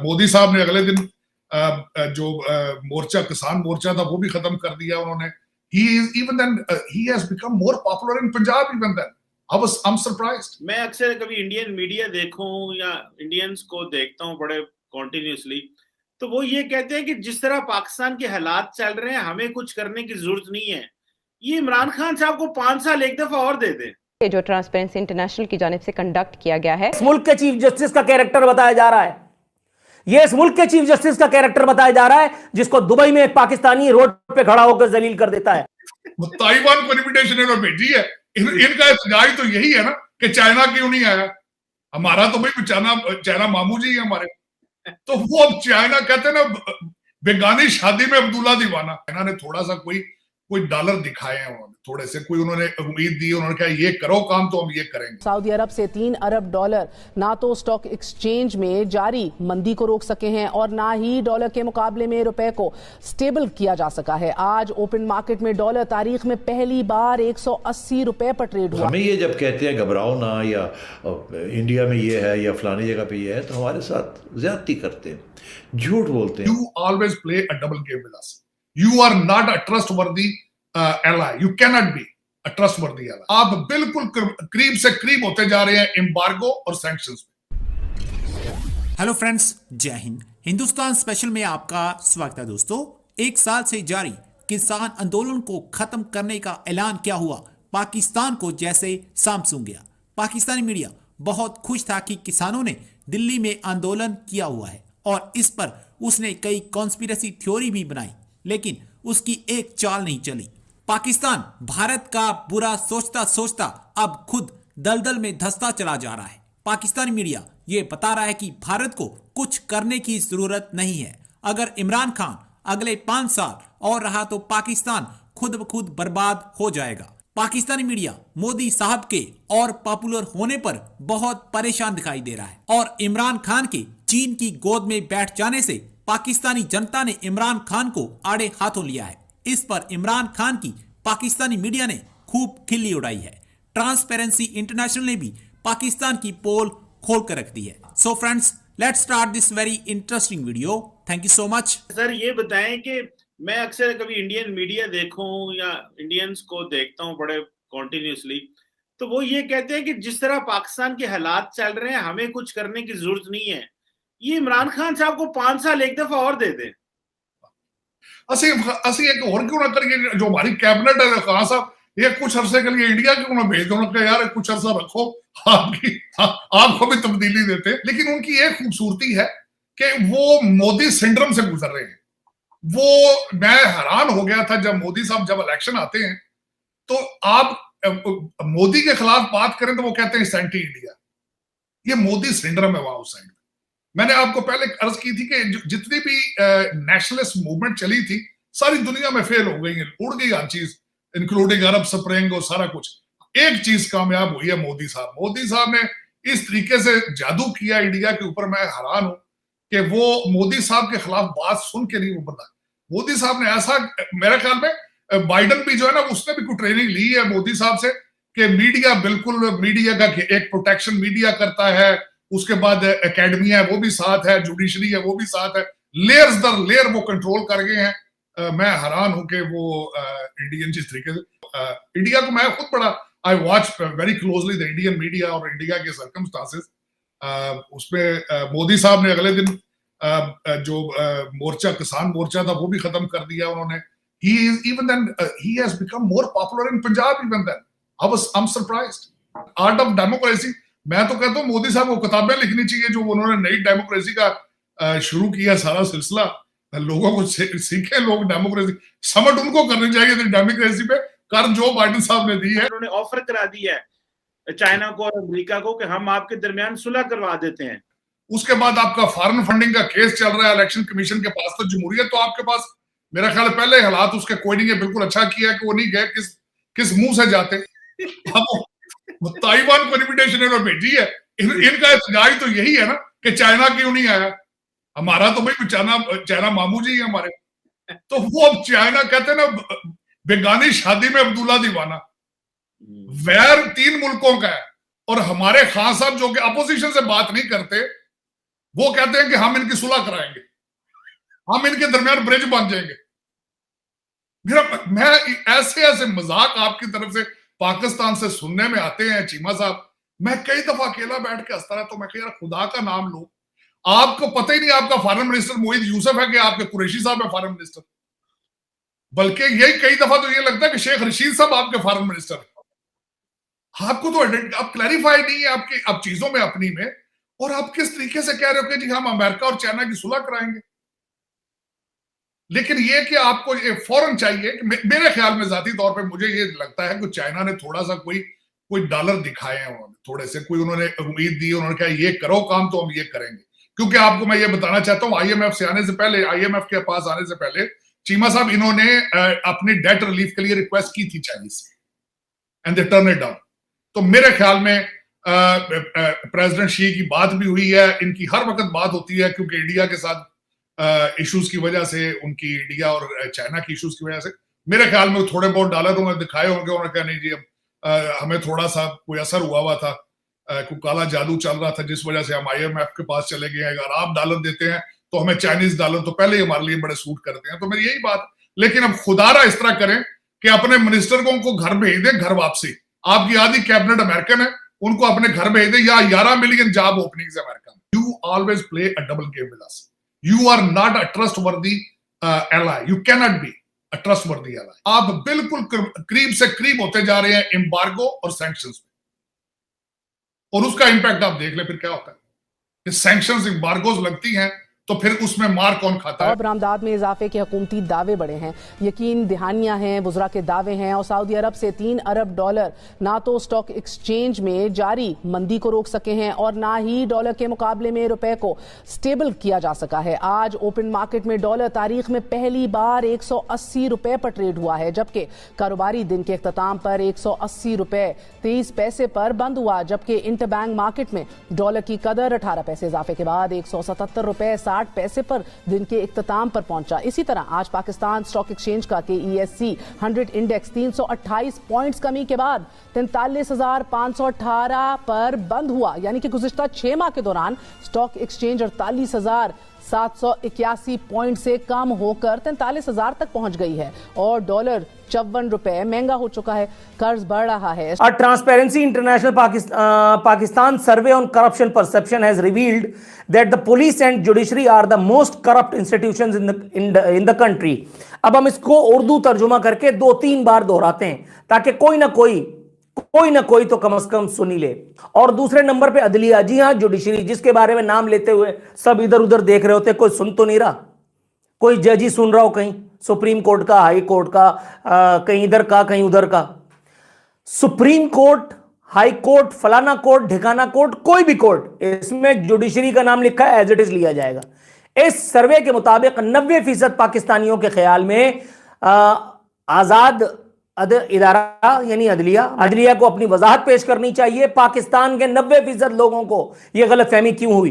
मोदी साहब ने अगले दिन जो मोर्चा, किसान मोर्चा था, वो भी खत्म कर दिया उन्होंने। He has become more popular in Punjab even then. I'm surprised. मैं अक्सर कभी इंडियन मीडिया देखूं या इंडियंस को देखता हूं बड़े कॉन्टिन्यूसली, तो वो ये कहते हैं कि जिस तरह पाकिस्तान के हालात चल रहे हैं हमें कुछ करने की जरूरत नहीं है। ये इमरान खान साहब को 5 साल एक दफा और दे दें। जो ट्रांसपेरेंसी इंटरनेशनल की जानिब से कंडक्ट किया गया है, इस मुल्क के चीफ जस्टिस का कैरेक्टर बताया जा रहा है। ये इस मुल्क के चीफ जस्टिस का कैरेक्टर बताया जा रहा है जिसको दुबई में एक पाकिस्तानी रोड पे खड़ा होकर जलील कर देता है। ताइवान को इनविटेशन इन्होंने भेजी है। इनका इत्तेजाज तो यही है ना कि चाइना क्यों नहीं आया। हमारा तो भाई चाइना मामू जी है हमारे। तो वो अब चाइना कहते हैं ना, बेगानी शादी में अब्दुल्ला दीवाना। चाइना ने थोड़ा सा कोई डॉलर दिखाए हैं, उन्होंने थोड़े से, कोई उन्होंने उम्मीद दी, उन्होंने कहा ये करो काम तो हम ये करेंगे। सऊदी अरब से 3 अरब डॉलर ना तो स्टॉक एक्सचेंज में जारी मंदी को रोक सके हैं और ना ही डॉलर के मुकाबले में रुपए को स्टेबल किया जा सका है। आज ओपन मार्केट में डॉलर तारीख में पहली बार 180 रुपए पर ट्रेड हुआ। हमें ये जब कहते हैं घबराओ ना, या इंडिया में ये है या फलानी जगह पे ये है, तो हमारे साथ ज्यादती करते हैं, झूठ बोलते हैं। You always play a double game with us. You are not a trustworthy ally. You cannot be a trustworthy ally. आप बिल्कुल करीब से करीब होते जा रहे हैं एम्बार्गो और सैंक्शंस में। हेलो फ्रेंड्स, जय हिंद। हिंदुस्तान स्पेशल में आपका स्वागत है दोस्तों। 1 साल से जारी किसान आंदोलन को खत्म करने का ऐलान क्या हुआ, पाकिस्तान को जैसे साम सूंघ गया। पाकिस्तानी मीडिया बहुत खुश था कि किसानों ने दिल्ली में आंदोलन किया हुआ है और इस पर उसने कई कॉन्स्पिरेसी थ्योरी भी बनाई, लेकिन उसकी एक चाल नहीं चली। पाकिस्तान भारत का बुरा सोचता सोचता अब खुद दलदल में धंसता चला जा रहा है। पाकिस्तानी मीडिया ये बता रहा है कि भारत को कुछ करने की जरूरत नहीं है। अगर इमरान खान अगले 5 साल और रहा तो पाकिस्तान खुद ब खुद बर्बाद हो जाएगा। पाकिस्तानी मीडिया मोदी साहब के और पॉपुलर होने पर बहुत परेशान दिखाई दे रहा है और इमरान खान के चीन की गोद में बैठ जाने से पाकिस्तानी जनता ने इमरान खान को आड़े हाथों लिया है। इस पर इमरान खान की पाकिस्तानी मीडिया ने खूब खिल्ली उड़ाई है। ट्रांसपेरेंसी इंटरनेशनल ने भी पाकिस्तान की पोल खोल कर रख दी है। So friends, let's start this very interesting video. Thank you so much. Sir ये बताएं कि मैं अक्सर कभी इंडियन मीडिया देखूं या इंडियंस को देखता हूं बड़े कॉन्टिन्यूसली, तो वो ये कहते हैं कि जिस तरह पाकिस्तान के हालात चल रहे हैं हमें कुछ करने की जरूरत नहीं है। ये इमरान खान साहब को 5 साल एक दफा और दे दें। ਅਸੀਂ एक और क्यों ना करिए, जो हमारी कैबिनेट है खान साहब, ये कुछ अरसे के लिए इंडिया क्यों ना भेज दो, उन्होंने यार कुछ अरसा रखो, आपको भी तब्दीली देते। लेकिन उनकी एक खूबसूरती है कि वो मोदी सिंड्रोम से गुजर रहे हैं। वो मैं हैरान हो गया था जब मोदी साहब जब इलेक्शन आते हैं तो आप मोदी के खिलाफ बात करें तो वो कहते हैं एंटी इंडिया। ये मोदी सिंड्रोम है वहां उस साइड में। मैंने आपको पहले अर्ज की थी कि जितनी भी नेशनलिस्ट मूवमेंट चली थी सारी दुनिया में फेल हो गई है, उड़ गई हर चीज, इंक्लूडिंग अरब स्प्रिंग और सारा कुछ। एक चीज कामयाब हुई है, मोदी साहब। मोदी साहब ने इस तरीके से जादू किया इंडिया के ऊपर, मैं हैरान हूं कि वो मोदी साहब के खिलाफ बात सुन के नहीं उभरता। मोदी साहब ने ऐसा, मेरे ख्याल में बाइडन भी जो है ना, उसने भी कुछ ट्रेनिंग ली है मोदी साहब से कि मीडिया, बिल्कुल मीडिया का एक प्रोटेक्शन मीडिया करता है, उसके बाद एकेडमिया है वो भी साथ है, जुडिशरी है वो भी साथ है, लेयर्स दर लेयर वो कंट्रोल कर गए हैं। मैं हैरान हूं कि वो इंडियन जिस तरीके से इंडिया को, मैं खुद बड़ा I watch very closely the Indian media और इंडिया के सर्कमस्टांसेस। उसमें मोदी साहब ने अगले दिन जो मोर्चा, किसान मोर्चा था, वो भी खत्म कर दिया उन्होंने। He has become more popular in Punjab even then. I'm surprised. Art of Democracy, मैं तो कहता हूँ मोदी साहब को किताबें लिखनी चाहिए, जो उन्होंने नई डेमोक्रेसी का शुरू किया सारा सिलसिला। लोगों को सीखे लोग डेमोक्रेसी, समझ उनको करनी चाहिए थी डेमोक्रेसी पे, कर जो बाइडन साहब ने दी है। उन्होंने ऑफर करा दी है चाइना को और अमेरिका को कि हम आपके दरमियान सुलह करवा देते हैं। उसके बाद आपका फॉरेन फंडिंग का केस चल रहा है इलेक्शन कमीशन के पास। तो जमहूरियत तो आपके पास, मेरा ख्याल पहले हालात उसके कोई नहीं है। बिल्कुल अच्छा किया कि वो नहीं गए, किस मुंह से जाते। ताइवान को इनविटेशन इन्होंने भेजी है। इनका इत्तेजाज तो यही है ना कि चाइना क्यों नहीं आया। हमारा तो भाई चाइना मामू जी है हमारे। तो वो अब चाइना कहते हैं ना, बेगानी शादी में अब्दुल्ला दीवाना। वैर 3 मुल्कों का है और हमारे खान साहब जो कि अपोजिशन से बात नहीं करते, वो कहते हैं कि हम इनकी सुलह कराएंगे, हम इनके दरमियान ब्रिज बन जाएंगे। मैं ऐसे ऐसे मजाक आपकी तरफ से पाकिस्तान से सुनने में आते हैं चीमा साहब, मैं कई दफा अकेला बैठ के हंसता रहता हूं। मैं कह यार खुदा का नाम लो, आपको पता ही नहीं आपका फॉरेन मिनिस्टर मोहित यूसुफ है कि आपके कुरैशी साहब है फॉरेन मिनिस्टर। बल्कि यही कई दफा तो ये लगता है कि शेख रशीद साहब आपके फॉरेन मिनिस्टर है। आपको तो आप क्लैरिफाई नहीं है आपकी अब चीजों में अपनी में, और आप किस तरीके से कह रहे हो कि जी हम अमेरिका और चाइना की सुलह कराएंगे। लेकिन ये कि आपको ये फौरन चाहिए कि मेरे ख्याल में जाती तौर पे मुझे ये लगता है कि चाइना ने थोड़ा सा कोई डॉलर दिखाए हैं, उन्होंने थोड़े से कोई उन्होंने उम्मीद दी, उन्होंने कहा ये करो काम तो हम ये करेंगे। क्योंकि आपको मैं ये बताना चाहता हूं, आईएमएफ से आने से पहले, आईएमएफ के पास आने से पहले चीमा साहब इन्होंने अपनी डेट रिलीफ के लिए रिक्वेस्ट की थी चाइनीज से and they turn it down. तो मेरे ख्याल में प्रेसिडेंट शी की बात भी हुई है, इनकी हर वक्त बात होती है क्योंकि इंडिया के साथ इश्यूज की वजह से, उनकी इंडिया और चाइना की इश्यूज की वजह से मेरे ख्याल में थोड़े बहुत डॉलर उन्होंने दिखाए होंगे। उन्होंने कहा नहीं जी अब हमें थोड़ा सा कोई असर हुआ था, कोई काला जादू चल रहा था जिस वजह से हम आईएमएफ के पास चले गए हैं। अगर आप डॉलर देते हैं तो हमें चाइनीज डॉलर तो पहले ही हमारे लिए बड़े सूट करते हैं। तो मेरी यही बात, लेकिन अब खुदारा इस तरह करें कि अपने मिनिस्टर को उनको घर भेज दें, घर वापसी। आपकी आधी कैबिनेट अमेरिकन है, उनको अपने घर भेज दें, या 11 मिलियन जॉब ओपनिंग्स अमेरिका में। You always play a double game with us. You are not a trustworthy ally. You cannot be a trustworthy ally. आप बिल्कुल करीब से करीब होते जा रहे हैं एम्बार्गो और सैंक्शंस में, और उसका इंपैक्ट आप देख ले फिर क्या होता है कि सैंक्शंस एम्बार्गोज लगती हैं तो फिर उसमें मार कौन खाता है। और बरामदात में इजाफे के हुकूमती दावे बढ़े हैं, यकीन दहानियां हैं, वुज़रा के दावे हैं, और सऊदी अरब से $3 अरब ना तो स्टॉक एक्सचेंज में जारी मंदी को रोक सके हैं और ना ही डॉलर के मुकाबले में रुपए को स्टेबल किया जा सका है। आज ओपन मार्केट में डॉलर तारीख में पहली बार 180 रुपए पर ट्रेड हुआ है, जबकि कारोबारी दिन के इख्तिताम पर 180 रुपए 23 पैसे पर बंद हुआ। जबकि इंटरबैंक मार्केट में डॉलर की कदर 18 पैसे इजाफे के बाद 177 रुपए 60 पैसे पर दिन के इख्तिताम पर पहुंचा। इसी तरह आज पाकिस्तान स्टॉक एक्सचेंज का KESC 100 इंडेक्स 328 पॉइंट्स कमी के बाद 43,518 पर बंद हुआ। यानी कि गुज़िश्ता 6 माह के दौरान स्टॉक एक्सचेंज 48,781 पॉइंट से कम होकर 43,000 तक पहुंच गई है, और डॉलर 54 रुपए महंगा हो चुका है, कर्ज बढ़ रहा है। Transparency international Pakistan survey on corruption perception has revealed that the police and judiciary are the most corrupt institutions in the country. अब हम इसको उर्दू तर्जुमा करके 2-3 बार दोहराते हैं ताकि कोई ना कोई तो कम से कम सुनी ले। और दूसरे नंबर पे अदलिया, जी हां जुडिशरी, जिसके बारे में नाम लेते हुए सब इधर उधर देख रहे होते, कोई सुन तो नहीं रहा, कोई जज ही सुन रहा हो, कहीं सुप्रीम कोर्ट का, हाई कोर्ट का, कहीं इधर का कहीं उधर का। सुप्रीम कोर्ट, हाई कोर्ट, फलाना कोर्ट, ढिकाना कोर्ट, कोई भी कोर्ट, इसमें जुडिशरी का नाम लिखा है, एज इट इज लिया जाएगा। इस सर्वे के मुताबिक 90% पाकिस्तानियों के ख्याल में आजाद इदारा यानी अदलिया को अपनी वजाहत पेश करनी चाहिए। पाकिस्तान के 90% लोगों को यह गलतफहमी क्यों हुई?